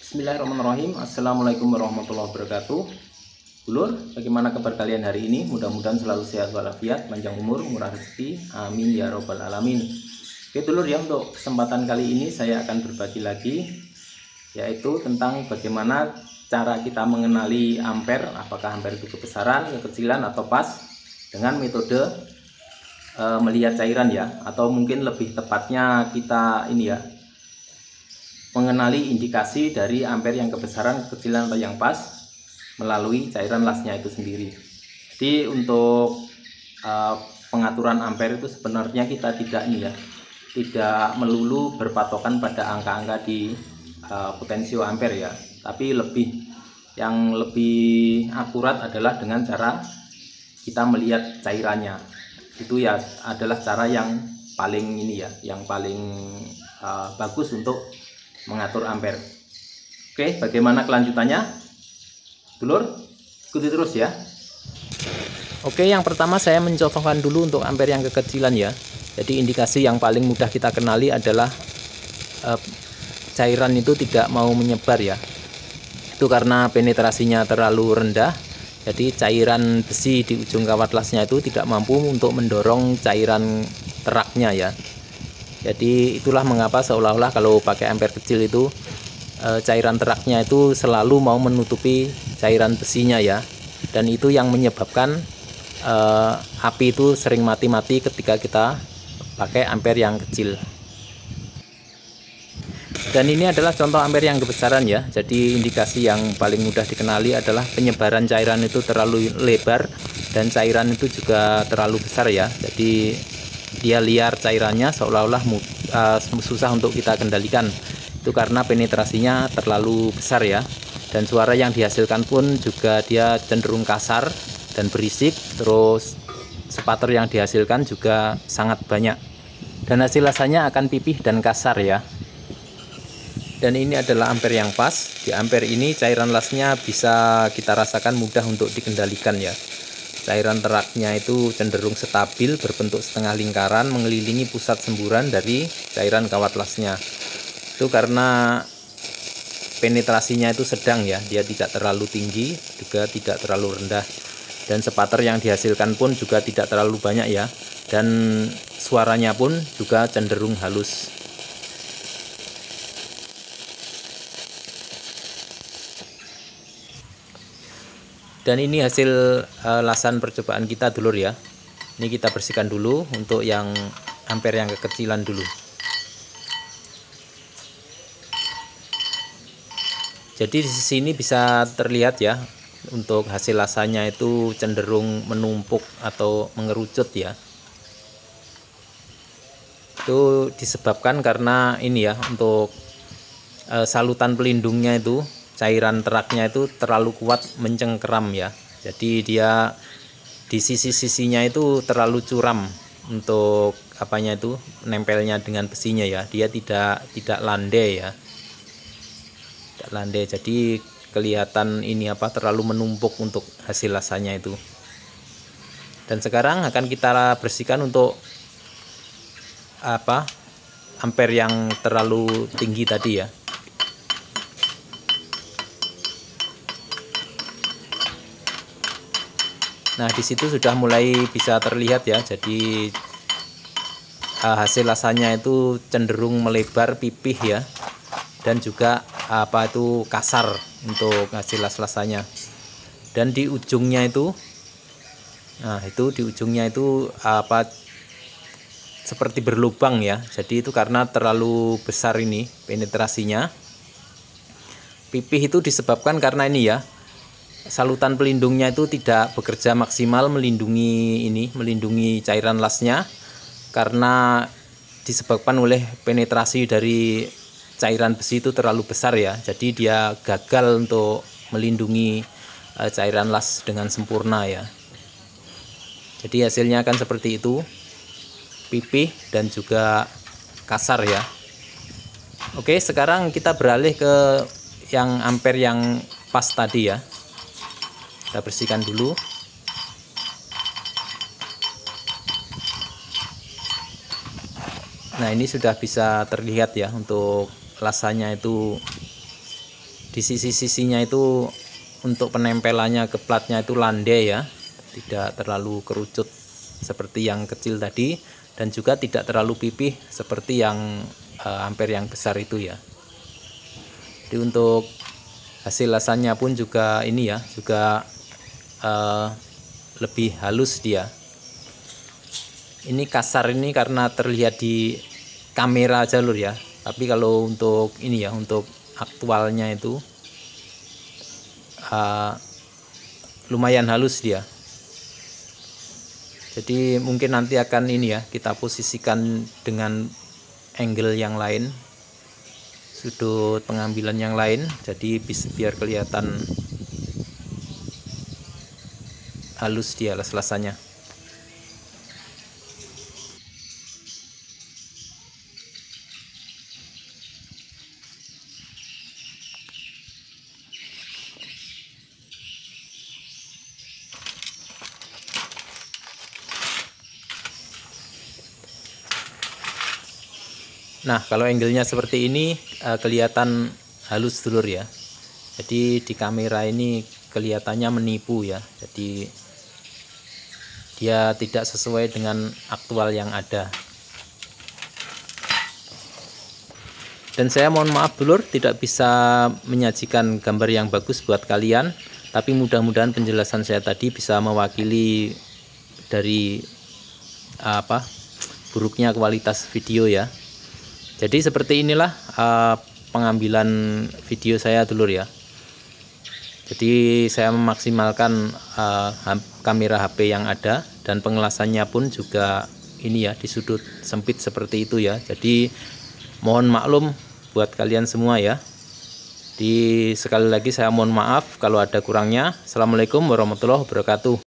Bismillahirrahmanirrahim. Assalamualaikum warahmatullahi wabarakatuh. Dulur, bagaimana kabar kalian hari ini? Mudah-mudahan selalu sehat walafiat, panjang umur, murah rezeki. Amin ya robbal alamin. Oke dulur ya, untuk kesempatan kali ini saya akan berbagi lagi, yaitu tentang bagaimana cara kita mengenali ampere. Apakah ampere itu kebesaran, kekecilan, atau pas, dengan metode melihat cairan ya, atau mungkin lebih tepatnya kita mengenali indikasi dari ampere yang kebesaran, kekecilan, atau yang pas melalui cairan lasnya itu sendiri. Jadi untuk pengaturan ampere itu sebenarnya kita tidak melulu berpatokan pada angka-angka di potensio ampere ya, tapi yang lebih akurat adalah dengan cara kita melihat cairannya. Itu ya adalah cara yang paling bagus untuk mengatur ampere. Oke, bagaimana kelanjutannya? Dulur, ikuti terus ya. Oke, yang pertama saya mencontohkan dulu untuk ampere yang kekecilan ya. Jadi indikasi yang paling mudah kita kenali adalah cairan itu tidak mau menyebar ya. Itu karena penetrasinya terlalu rendah. Jadi cairan besi di ujung kawat lasnya itu tidak mampu untuk mendorong cairan teraknya ya. Jadi itulah mengapa seolah-olah kalau pakai ampere kecil itu cairan teraknya itu selalu mau menutupi cairan besinya ya. Dan itu yang menyebabkan api itu sering mati-mati ketika kita pakai ampere yang kecil. Dan ini adalah contoh ampere yang kebesaran ya. Jadi indikasi yang paling mudah dikenali adalah penyebaran cairan itu terlalu lebar dan cairan itu juga terlalu besar ya. Jadi dia liar cairannya, seolah-olah susah untuk kita kendalikan. Itu karena penetrasinya terlalu besar ya. Dan suara yang dihasilkan pun juga dia cenderung kasar dan berisik. Terus spatter yang dihasilkan juga sangat banyak. Dan hasil lasanya akan pipih dan kasar ya. Dan ini adalah ampere yang pas. Di ampere ini cairan lasnya bisa kita rasakan mudah untuk dikendalikan ya. Cairan teraknya itu cenderung stabil, berbentuk setengah lingkaran, mengelilingi pusat semburan dari cairan kawat lasnya. Itu karena penetrasinya itu sedang ya, dia tidak terlalu tinggi, juga tidak terlalu rendah. Dan spatter yang dihasilkan pun juga tidak terlalu banyak ya. Dan suaranya pun juga cenderung halus. Dan ini hasil lasan percobaan kita dulur ya. Ini kita bersihkan dulu untuk yang ampere yang kekecilan dulu. Jadi di sini bisa terlihat ya, untuk hasil lasannya itu cenderung menumpuk atau mengerucut ya. Itu disebabkan karena ini ya, untuk salutan pelindungnya itu, cairan teraknya itu terlalu kuat mencengkeram ya. Jadi dia di sisi-sisinya itu terlalu curam untuk nempelnya dengan besinya ya. Dia tidak landai ya. Tidak landai. Jadi kelihatan terlalu menumpuk untuk hasil lasannya itu. Dan sekarang akan kita bersihkan untuk ampere yang terlalu tinggi tadi ya. Nah, di situ sudah mulai bisa terlihat ya. Jadi hasil lasannya itu cenderung melebar, pipih ya. Dan juga kasar untuk hasil lasannya. Dan di ujungnya itu di ujungnya itu seperti berlubang ya. Jadi itu karena terlalu besar ini penetrasinya. Pipih itu disebabkan karena ini ya, salutan pelindungnya itu tidak bekerja maksimal melindungi cairan lasnya, karena disebabkan oleh penetrasi dari cairan besi itu terlalu besar ya. Jadi dia gagal untuk melindungi cairan las dengan sempurna ya. Jadi hasilnya akan seperti itu, pipih dan juga kasar ya. Oke, sekarang kita beralih ke yang ampere yang pas tadi ya. Kita bersihkan dulu. Nah, ini sudah bisa terlihat ya, untuk lasanya itu di sisi-sisinya itu untuk penempelannya ke platnya itu landai ya, tidak terlalu kerucut seperti yang kecil tadi, dan juga tidak terlalu pipih seperti yang ampere yang besar itu ya. Jadi untuk hasil lasannya pun juga ini ya, juga lebih halus dia. Ini kasar ini karena terlihat di kamera jalur ya, tapi kalau untuk ini ya, untuk aktualnya itu lumayan halus dia. Jadi mungkin nanti akan ini ya, kita posisikan dengan angle yang lain, sudut pengambilan yang lain, jadi biar kelihatan halus dia las-lasannya. Nah, kalau angle-nya seperti ini kelihatan halus dulur ya. Jadi di kamera ini kelihatannya menipu ya. Jadi dia tidak sesuai dengan aktual yang ada. Dan saya mohon maaf dulur, tidak bisa menyajikan gambar yang bagus buat kalian, tapi mudah-mudahan penjelasan saya tadi bisa mewakili dari buruknya kualitas video ya. Jadi seperti inilah pengambilan video saya dulur ya. Jadi saya memaksimalkan kamera HP yang ada, dan pengelasannya pun juga ini ya, di sudut sempit seperti itu ya. Jadi mohon maklum buat kalian semua ya. Sekali lagi saya mohon maaf kalau ada kurangnya. Assalamualaikum warahmatullahi wabarakatuh.